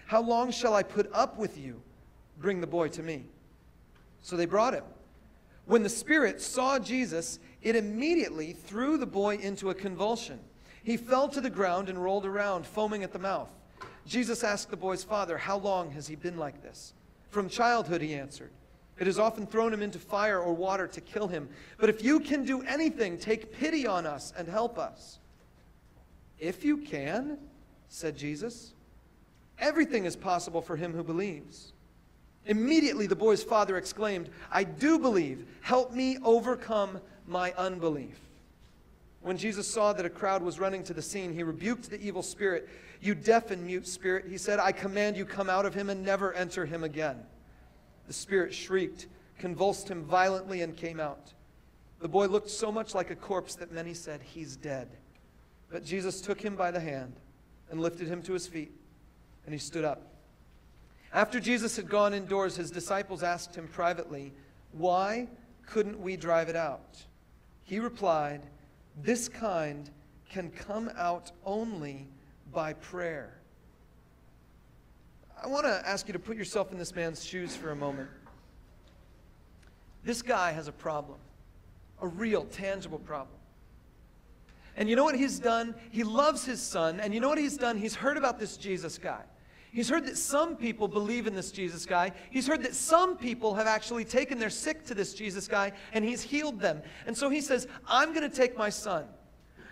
How long shall I put up with you? Bring the boy to me." So they brought him. When the spirit saw Jesus, it immediately threw the boy into a convulsion. He fell to the ground and rolled around, foaming at the mouth. Jesus asked the boy's father, "How long has he been like this?" "From childhood," he answered. "It has often thrown him into fire or water to kill him. But if you can do anything, take pity on us and help us." "If you can," said Jesus, "everything is possible for him who believes." Immediately the boy's father exclaimed, "I do believe. Help me overcome my unbelief." When Jesus saw that a crowd was running to the scene, he rebuked the evil spirit. "You deaf and mute spirit," he said, "I command you, come out of him and never enter him again." The spirit shrieked, convulsed him violently, and came out. The boy looked so much like a corpse that many said, "He's dead." But Jesus took him by the hand and lifted him to his feet, and he stood up. After Jesus had gone indoors, his disciples asked him privately, "Why couldn't we drive it out?" He replied, "This kind can come out only by prayer." I want to ask you to put yourself in this man's shoes for a moment. This guy has a problem, a real, tangible problem. And you know what he's done? He loves his son, and you know what he's done? He's heard about this Jesus guy. He's heard that some people believe in this Jesus guy. He's heard that some people have actually taken their sick to this Jesus guy, and he's healed them. And so he says, "I'm going to take my son."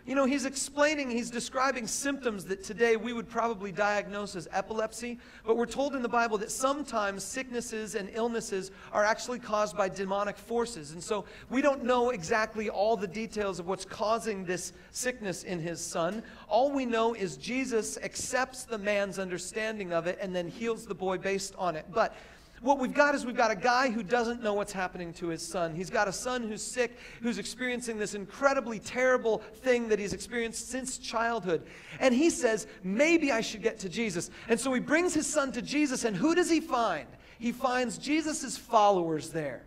You know, he's describing symptoms that today we would probably diagnose as epilepsy, but we're told in the Bible that sometimes sicknesses and illnesses are actually caused by demonic forces. And so we don't know exactly all the details of what's causing this sickness in his son. All we know is Jesus accepts the man's understanding of it and then heals the boy based on it. But what we've got is we've got a guy who doesn't know what's happening to his son. He's got a son who's sick, who's experiencing this incredibly terrible thing that he's experienced since childhood. And he says, maybe I should get to Jesus. And so he brings his son to Jesus, and who does he find? He finds Jesus' followers there.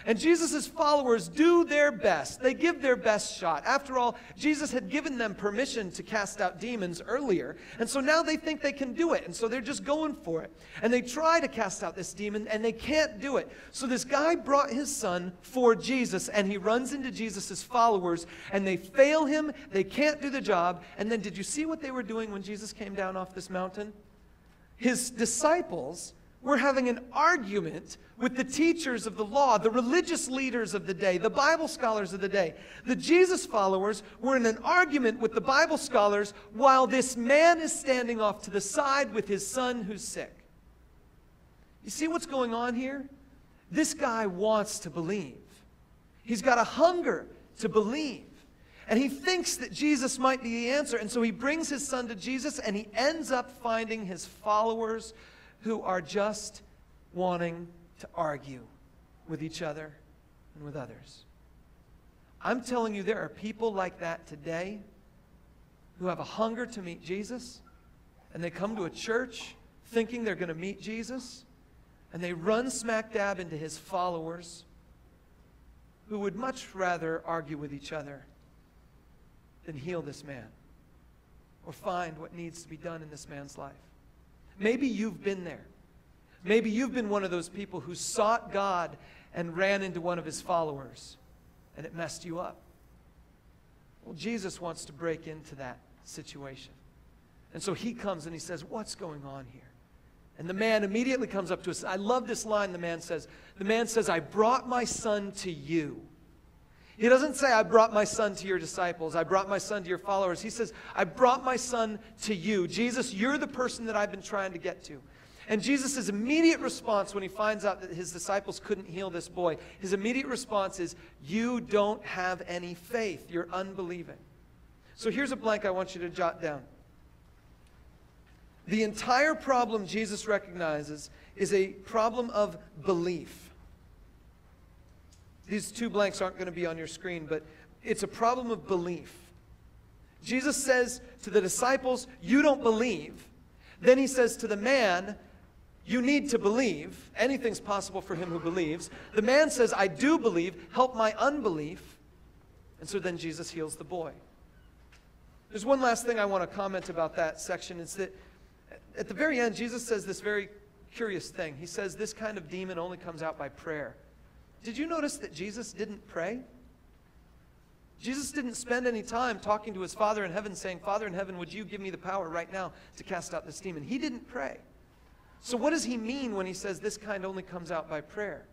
And Jesus' followers do their best. They give their best shot. After all, Jesus had given them permission to cast out demons earlier. And so now they think they can do it. And so they're just going for it. And they try to cast out this demon, and they can't do it. So this guy brought his son for Jesus, and he runs into Jesus' followers, and they fail him. They can't do the job. And then did you see what they were doing when Jesus came down off this mountain? His disciples were having an argument with the teachers of the law, the religious leaders of the day, the Bible scholars of the day. The Jesus followers were in an argument with the Bible scholars while this man is standing off to the side with his son who's sick. You see what's going on here? This guy wants to believe. He's got a hunger to believe. And he thinks that Jesus might be the answer. And so he brings his son to Jesus, and he ends up finding his followers who are just wanting to argue with each other and with others. I'm telling you, there are people like that today who have a hunger to meet Jesus, and they come to a church thinking they're going to meet Jesus, and they run smack dab into his followers who would much rather argue with each other than heal this man or find what needs to be done in this man's life. Maybe you've been there. Maybe you've been one of those people who sought God and ran into one of his followers, and it messed you up. Well, Jesus wants to break into that situation. And so he comes and he says, "What's going on here?" And the man immediately comes up to us. I love this line the man says. The man says, "I brought my son to you." He doesn't say, "I brought my son to your disciples. I brought my son to your followers." He says, "I brought my son to you. Jesus, you're the person that I've been trying to get to." And Jesus' immediate response when he finds out that his disciples couldn't heal this boy, his immediate response is, "You don't have any faith. You're unbelieving." So here's a blank I want you to jot down. The entire problem Jesus recognizes is a problem of belief. These two blanks aren't going to be on your screen, but it's a problem of belief. Jesus says to the disciples, "You don't believe." Then he says to the man, "You need to believe. Anything's possible for him who believes." The man says, "I do believe. Help my unbelief." And so then Jesus heals the boy. There's one last thing I want to comment about that section. It's that at the very end, Jesus says this very curious thing. He says this kind of demon only comes out by prayer. Did you notice that Jesus didn't pray? Jesus didn't spend any time talking to his Father in heaven saying, Father in heaven, would you give me the power right now to cast out this demon? He didn't pray. So what does he mean when he says this kind only comes out by prayer?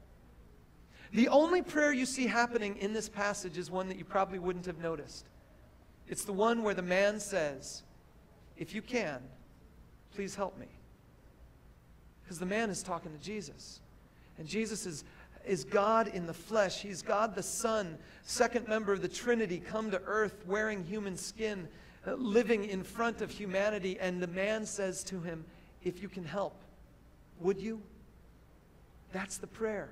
The only prayer you see happening in this passage is one that you probably wouldn't have noticed. It's the one where the man says, if you can, please help me. Because the man is talking to Jesus. And Jesus is God in the flesh. He's God the Son, second member of the Trinity, come to earth wearing human skin, living in front of humanity. And the man says to him, if you can help, would you? That's the prayer.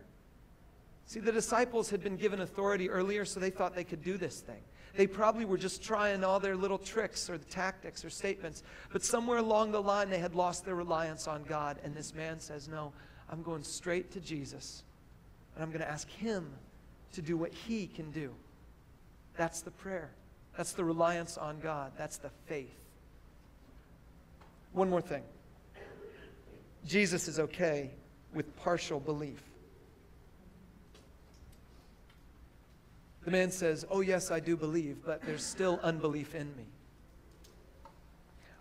See, the disciples had been given authority earlier, so they thought they could do this thing. They probably were just trying all their little tricks or the tactics or statements. But somewhere along the line, they had lost their reliance on God. And this man says, no, I'm going straight to Jesus. And I'm going to ask him to do what he can do. That's the prayer. That's the reliance on God. That's the faith. One more thing. Jesus is okay with partial belief. The man says, oh yes, I do believe, but there's still unbelief in me.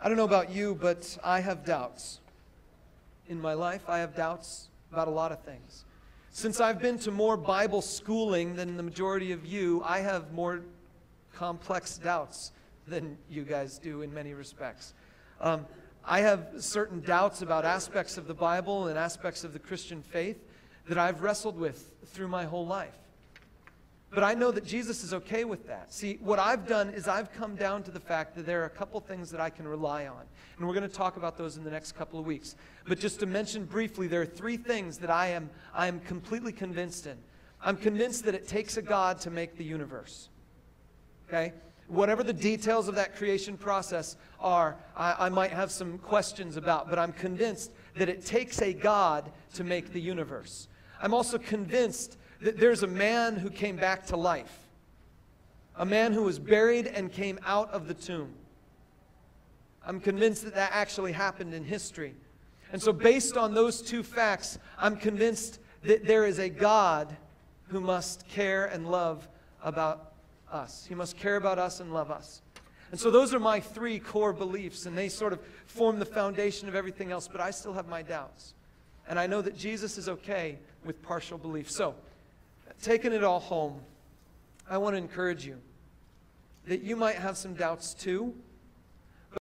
I don't know about you, but I have doubts. In my life, I have doubts about a lot of things. Since I've been to more Bible schooling than the majority of you, I have more complex doubts than you guys do in many respects. I have certain doubts about aspects of the Bible and aspects of the Christian faith that I've wrestled with through my whole life. But I know that Jesus is okay with that. See, what I've done is I've come down to the fact that there are a couple things that I can rely on. And we're going to talk about those in the next couple of weeks. But just to mention briefly, there are three things that I am completely convinced in. I'm convinced that it takes a God to make the universe. Okay? Whatever the details of that creation process are, I might have some questions about, but I'm convinced that it takes a God to make the universe. I'm also convinced that there's a man who came back to life. A man who was buried and came out of the tomb. I'm convinced that that actually happened in history. And so based on those two facts, I'm convinced that there is a God who must care and love about us. He must care about us and love us. And so those are my three core beliefs, and they sort of form the foundation of everything else, but I still have my doubts. And I know that Jesus is okay with partial belief. So, taking it all home, I want to encourage you that you might have some doubts too,